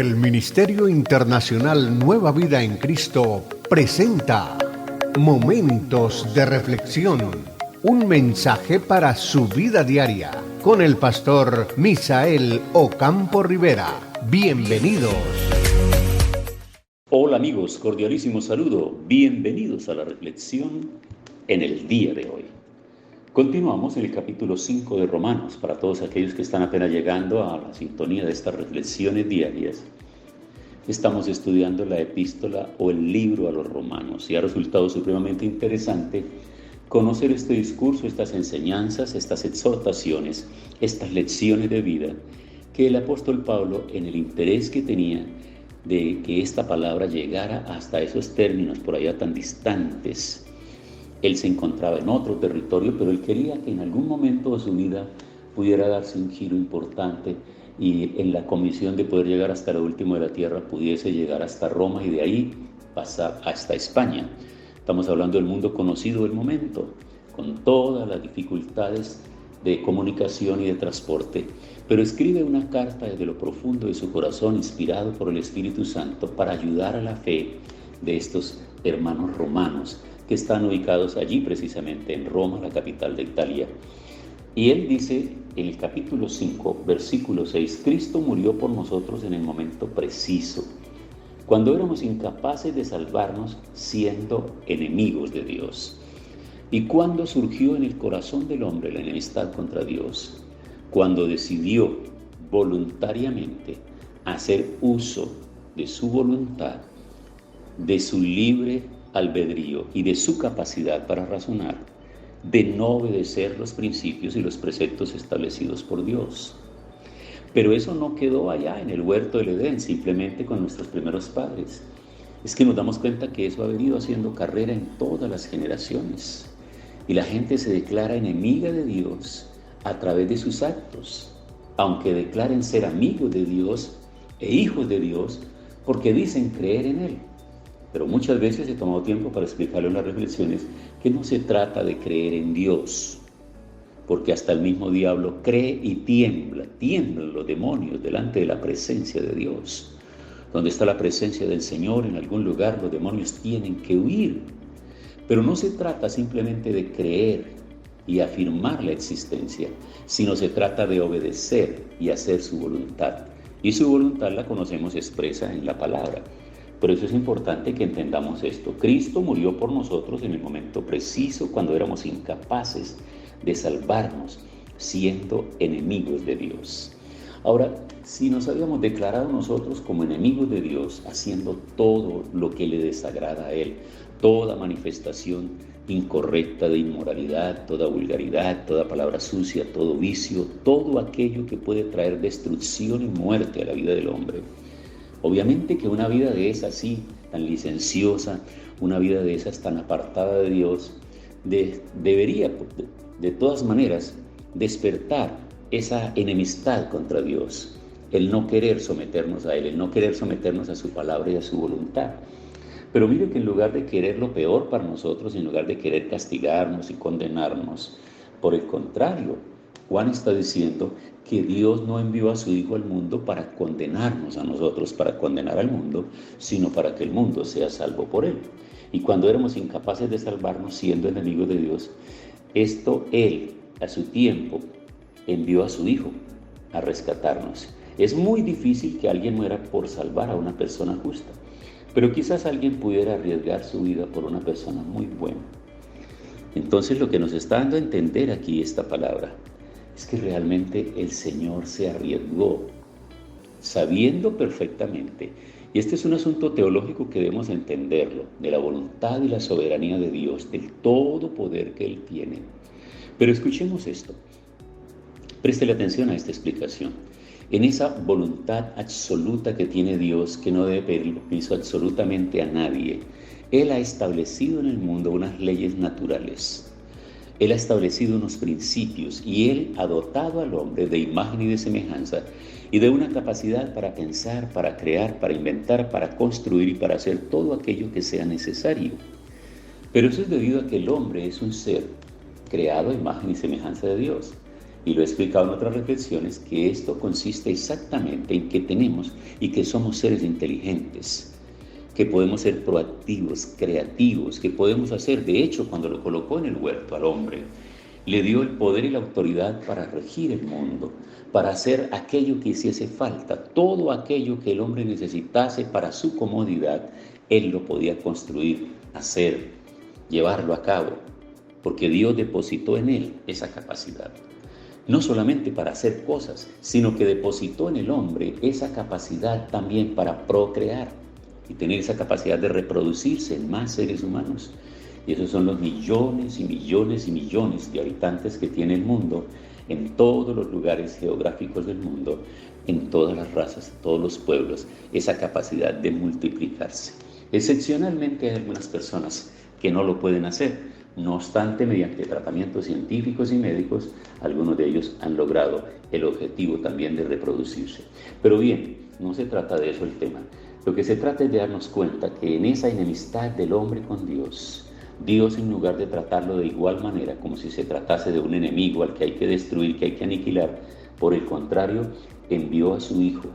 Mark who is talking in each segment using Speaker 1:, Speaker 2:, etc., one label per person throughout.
Speaker 1: El Ministerio Internacional Nueva Vida en Cristo presenta Momentos de Reflexión, un mensaje para su vida diaria, con el pastor Misael Ocampo Rivera. Bienvenidos.
Speaker 2: Hola amigos, cordialísimo saludo. Bienvenidos a la reflexión en el día de hoy. Continuamos en el capítulo 5 de Romanos. Para todos aquellos que están apenas llegando a la sintonía de estas reflexiones diarias, estamos estudiando la epístola o el libro a los romanos y ha resultado supremamente interesante conocer este discurso, estas enseñanzas, estas exhortaciones, estas lecciones de vida que el apóstol Pablo, en el interés que tenía de que esta palabra llegara hasta esos términos por allá tan distantes. Él se encontraba en otro territorio, pero él quería que en algún momento de su vida pudiera darse un giro importante y en la comisión de poder llegar hasta lo último de la tierra pudiese llegar hasta Roma y de ahí pasar hasta España. Estamos hablando del mundo conocido del momento, con todas las dificultades de comunicación y de transporte, pero escribe una carta desde lo profundo de su corazón, inspirado por el Espíritu Santo, para ayudar a la fe de estos hermanos romanos que están ubicados allí precisamente en Roma, la capital de Italia. Y él dice en el capítulo 5, versículo 6, Cristo murió por nosotros en el momento preciso, cuando éramos incapaces de salvarnos siendo enemigos de Dios. ¿Y cuándo surgió en el corazón del hombre la enemistad contra Dios? Cuando decidió voluntariamente hacer uso de su voluntad, de su libre albedrío y de su capacidad para razonar, de no obedecer los principios y los preceptos establecidos por Dios. Pero eso no quedó allá en el huerto del Edén, simplemente con nuestros primeros padres. Es que nos damos cuenta que eso ha venido haciendo carrera en todas las generaciones. Y la gente se declara enemiga de Dios a través de sus actos, aunque declaren ser amigos de Dios e hijos de Dios porque dicen creer en Él. Pero muchas veces he tomado tiempo para explicarle en las reflexiones que no se trata de creer en Dios, porque hasta el mismo diablo cree y tiemblan los demonios delante de la presencia de Dios. Donde está la presencia del Señor en algún lugar, los demonios tienen que huir. Pero no se trata simplemente de creer y afirmar la existencia, sino se trata de obedecer y hacer su voluntad. Y su voluntad la conocemos expresa en la palabra. Por eso es importante que entendamos esto. Cristo murió por nosotros en el momento preciso, cuando éramos incapaces de salvarnos, siendo enemigos de Dios. Ahora, si nos habíamos declarado nosotros como enemigos de Dios, haciendo todo lo que le desagrada a Él, toda manifestación incorrecta de inmoralidad, toda vulgaridad, toda palabra sucia, todo vicio, todo aquello que puede traer destrucción y muerte a la vida del hombre. Obviamente que una vida de esa así, tan licenciosa, una vida de esas tan apartada de Dios, debería de todas maneras despertar esa enemistad contra Dios, el no querer someternos a Él, el no querer someternos a su palabra y a su voluntad. Pero mire que en lugar de querer lo peor para nosotros, en lugar de querer castigarnos y condenarnos, por el contrario, Juan está diciendo que Dios no envió a su Hijo al mundo para condenarnos a nosotros, para condenar al mundo, sino para que el mundo sea salvo por Él. Y cuando éramos incapaces de salvarnos siendo enemigos de Dios, Él, a su tiempo, envió a su Hijo a rescatarnos. Es muy difícil que alguien muera por salvar a una persona justa, pero quizás alguien pudiera arriesgar su vida por una persona muy buena. Entonces lo que nos está dando a entender aquí esta palabra es que realmente el Señor se arriesgó, sabiendo perfectamente, y este es un asunto teológico que debemos entenderlo, de la voluntad y la soberanía de Dios, del todo poder que Él tiene. Pero escuchemos esto, préstele atención a esta explicación. En esa voluntad absoluta que tiene Dios, que no debe pedir permiso absolutamente a nadie, Él ha establecido en el mundo unas leyes naturales. Él ha establecido unos principios y Él ha dotado al hombre de imagen y de semejanza y de una capacidad para pensar, para crear, para inventar, para construir y para hacer todo aquello que sea necesario. Pero eso es debido a que el hombre es un ser creado a imagen y semejanza de Dios. y lo he explicado en otras reflexiones, que esto consiste exactamente en que tenemos y que somos seres inteligentes, que podemos ser proactivos, creativos, que podemos hacer. De hecho, cuando lo colocó en el huerto al hombre, le dio el poder y la autoridad para regir el mundo, para hacer aquello que hiciese falta, todo aquello que el hombre necesitase para su comodidad, él lo podía construir, hacer, llevarlo a cabo, porque Dios depositó en él esa capacidad. No solamente para hacer cosas, sino que depositó en el hombre esa capacidad también para procrear y tener esa capacidad de reproducirse en más seres humanos. Y esos son los millones y millones y millones de habitantes que tiene el mundo, en todos los lugares geográficos del mundo, en todas las razas, todos los pueblos, esa capacidad de multiplicarse. Excepcionalmente hay algunas personas que no lo pueden hacer. No obstante, mediante tratamientos científicos y médicos, algunos de ellos han logrado el objetivo también de reproducirse. Pero bien, no se trata de eso el tema. Lo que se trata es de darnos cuenta que en esa enemistad del hombre con Dios, Dios, en lugar de tratarlo de igual manera, como si se tratase de un enemigo al que hay que destruir, que hay que aniquilar, por el contrario, envió a su Hijo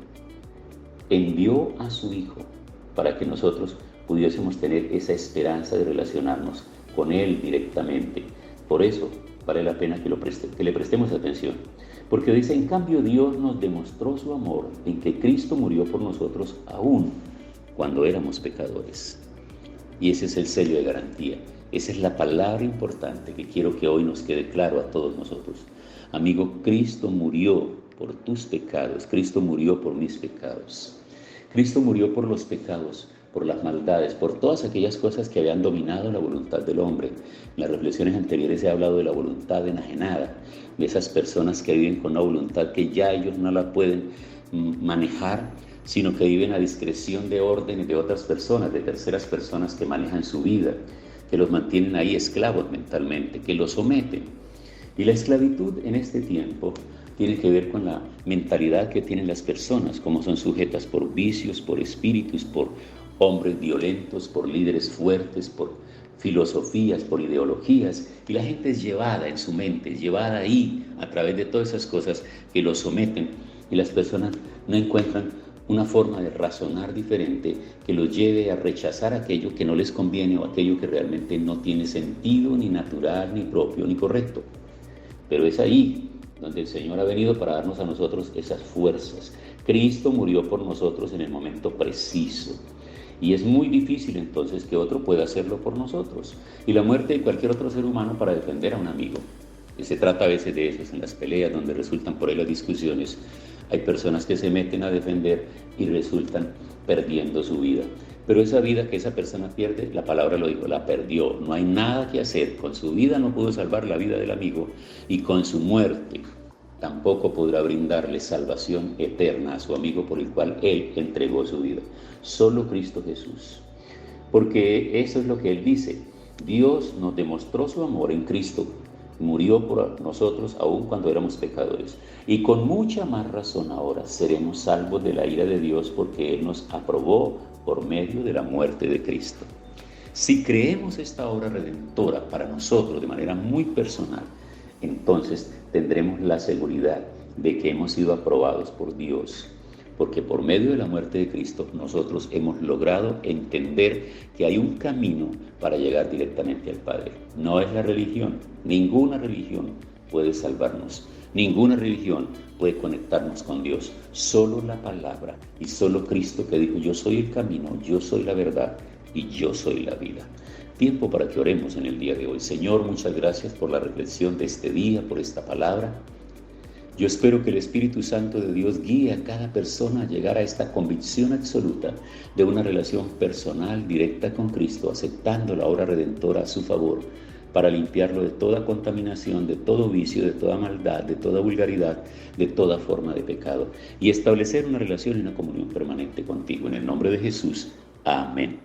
Speaker 2: para que nosotros pudiésemos tener esa esperanza de relacionarnos con Él directamente. Por eso vale la pena que le prestemos atención, porque dice: en cambio Dios nos demostró su amor en que Cristo murió por nosotros aún cuando éramos pecadores. Y ese es el sello de garantía, esa es la palabra importante que quiero que hoy nos quede claro a todos nosotros. Amigo, Cristo murió por tus pecados, Cristo murió por mis pecados, Cristo murió por los pecados, por las maldades, por todas aquellas cosas que habían dominado la voluntad del hombre. En las reflexiones anteriores he hablado de la voluntad enajenada, de esas personas que viven con una voluntad que ya ellos no la pueden manejar, sino que viven a discreción de órdenes de otras personas, de terceras personas que manejan su vida, que los mantienen ahí esclavos mentalmente, que los someten. Y la esclavitud en este tiempo tiene que ver con la mentalidad que tienen las personas, cómo son sujetas por vicios, por espíritus, por hombres violentos, por líderes fuertes, por filosofías, por ideologías, y la gente es llevada en su mente, llevada ahí a través de todas esas cosas que los someten, y las personas no encuentran una forma de razonar diferente que los lleve a rechazar aquello que no les conviene o aquello que realmente no tiene sentido, ni natural, ni propio, ni correcto. Pero es ahí donde el Señor ha venido para darnos a nosotros esas fuerzas. Cristo murió por nosotros en el momento preciso. Y es muy difícil entonces que otro pueda hacerlo por nosotros. Y la muerte de cualquier otro ser humano para defender a un amigo. Y se trata a veces de eso, en las peleas donde resultan por ahí las discusiones. Hay personas que se meten a defender y resultan perdiendo su vida. Pero esa vida que esa persona pierde, la palabra lo dijo, la perdió. No hay nada que hacer. Con su vida no pudo salvar la vida del amigo, y con su muerte tampoco podrá brindarle salvación eterna a su amigo por el cual él entregó su vida. Solo Cristo Jesús. Porque eso es lo que él dice. Dios nos demostró su amor en Cristo. Murió por nosotros aun cuando éramos pecadores. Y con mucha más razón ahora seremos salvos de la ira de Dios, porque Él nos aprobó por medio de la muerte de Cristo. Si creemos esta obra redentora para nosotros de manera muy personal, entonces tendremos la seguridad de que hemos sido aprobados por Dios, porque por medio de la muerte de Cristo nosotros hemos logrado entender que hay un camino para llegar directamente al Padre. No es la religión, ninguna religión puede salvarnos, ninguna religión puede conectarnos con Dios, solo la palabra y solo Cristo, que dijo: yo soy el camino, yo soy la verdad y yo soy la vida. Tiempo para que oremos en el día de hoy. Señor, muchas gracias por la reflexión de este día, por esta palabra. Yo espero que el Espíritu Santo de Dios guíe a cada persona a llegar a esta convicción absoluta de una relación personal directa con Cristo, aceptando la obra redentora a su favor, para limpiarlo de toda contaminación, de todo vicio, de toda maldad, de toda vulgaridad, de toda forma de pecado, y establecer una relación y una comunión permanente contigo. En el nombre de Jesús. Amén.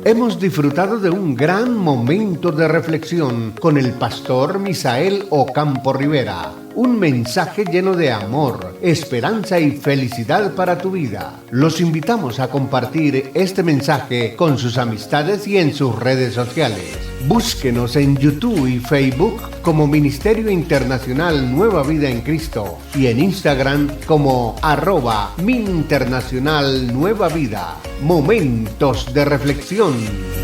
Speaker 1: Hemos disfrutado de un gran momento de reflexión con el pastor Misael Ocampo Rivera. un mensaje lleno de amor, esperanza y felicidad para tu vida. Los invitamos a compartir este mensaje con sus amistades y en sus redes sociales. Búsquenos en YouTube y Facebook como Ministerio Internacional Nueva Vida en Cristo y en Instagram como @MinInternacional Nueva Vida. Momentos de reflexión.